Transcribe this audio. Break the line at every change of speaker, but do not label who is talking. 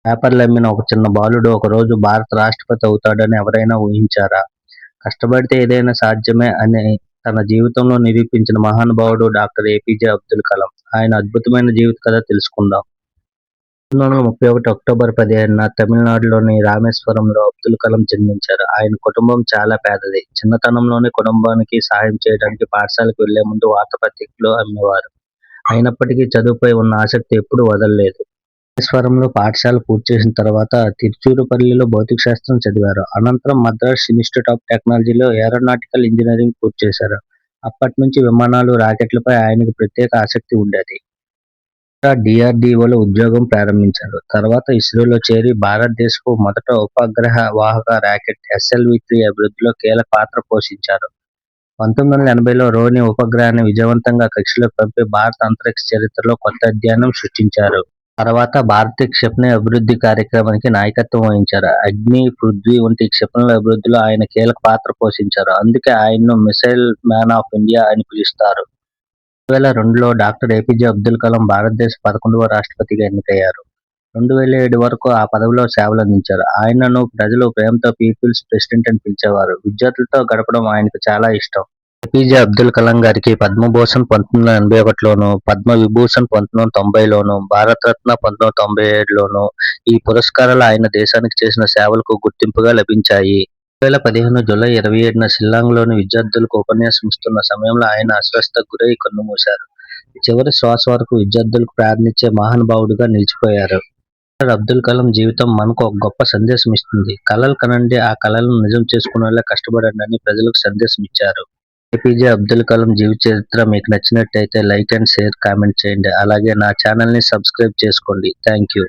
పేపర్లు అమ్మిన ఒక చిన్న బాలుడు ఒకరోజు భారత రాష్ట్రపతి అవుతాడని ఎవరైనా ఊహించారా? కష్టపడితే ఏదైనా సాధ్యమే అని తన జీవితంలో నిరూపించిన మహానుభావుడు డాక్టర్ ఏపీజే అబ్దుల్ కలాం. ఆయన అద్భుతమైన జీవిత కథ తెలుసుకుందాం. 1931 అక్టోబర్ 15న తమిళనాడులోని రామేశ్వరంలో అబ్దుల్ కలాం జన్మించారు. ఆయన కుటుంబం చాలా పేదది. చిన్నతనంలోనే కుటుంబానికి సహాయం చేయడానికి పాఠశాలకు వెళ్లే ముందు వార్తాపత్రికలు అమ్మేవారు. అయినప్పటికీ చదువుపై ఉన్న ఆసక్తి ఎప్పుడూ వదలలేదు. రామేశ్వరంలో పాఠశాల పూర్తి చేసిన తర్వాత తిరుచురుపల్లిలో భౌతిక శాస్త్రం చదివారు. అనంతరం మద్రాస్ ఇన్స్టిట్యూట్ ఆఫ్ టెక్నాలజీలో ఏరోనాటికల్ ఇంజనీరింగ్ పూర్తి చేశారు. అప్పటి నుంచి విమానాలు, రాకెట్లపై ఆయనకి ప్రత్యేక ఆసక్తి ఉండేది. డీఆర్డీఓలో ఉద్యోగం ప్రారంభించారు. తర్వాత ఇస్రోలో చేరి భారతదేశపు మొదట ఉపగ్రహ వాహక రాకెట్ ఎస్ఎల్వి-3 అభివృద్ధిలో కీలక పాత్ర పోషించారు. 1980లో రోని ఉపగ్రహాన్ని విజయవంతంగా కక్షలోకి పంపి భారత అంతరిక్ష చరిత్రలో కొత్త అధ్యాయం సృష్టించారు. తర్వాత భారతీయ క్షిపణి అభివృద్ధి కార్యక్రమానికి నాయకత్వం వహించారు. అగ్ని, పృథ్వీ వంటి క్షిపణుల అభివృద్ధిలో ఆయన కీలక పాత్ర పోషించారు. అందుకే ఆయన్ను మిసైల్ మ్యాన్ ఆఫ్ ఇండియా అని పిలుస్తారు. 2002లో డాక్టర్ ఏపీజే అబ్దుల్ కలాం భారతదేశ 11వ రాష్ట్రపతిగా ఎన్నికయ్యారు. 2007 వరకు ఆ పదవిలో సేవలందించారు. ఆయనను ప్రజలు ప్రేమతో పీపుల్స్ ప్రెసిడెంట్ అని పిలిచేవారు. విద్యార్థులతో గడపడం ఆయనకు చాలా ఇష్టం. ఏపీజే అబ్దుల్ కలాం గారికి పద్మభూషణ్ 1981లోను, పద్మవిభూషణ్ 1990లోను, భారతరత్న 1997లోను ఈ పురస్కారాలు ఆయన దేశానికి చేసిన సేవలకు గుర్తింపుగా లభించాయి. 2015 జూలై 27న షిల్లాంగ్‌లోని విద్యార్థులకు ఉపన్యాసం ఇస్తున్న సమయంలో ఆయన అస్వస్థతకు గురై కన్నుమూశారు. చివరి శ్వాస వరకు విద్యార్థులకు ప్రార్థనించే మహానుభావుడిగా నిలిచిపోయారు. డాక్టర్ అబ్దుల్ కలాం జీవితం మనకు ఒక గొప్ప సందేశం ఇస్తుంది. కలలు కనండి, ఆ కలలను నిజం చేసుకునేలా కష్టపడండి అని ప్రజలకు సందేశం ఇచ్చారు. ఏపీజే అబ్దుల్ కలాం జీవిత చరిత్ర మీకు నచ్చినట్టయితే లైక్ అండ్ షేర్, కామెంట్ చేయండి. అలాగే నా ఛానల్‌ని సబ్స్క్రైబ్ చేసుకోండి. థాంక్యూ.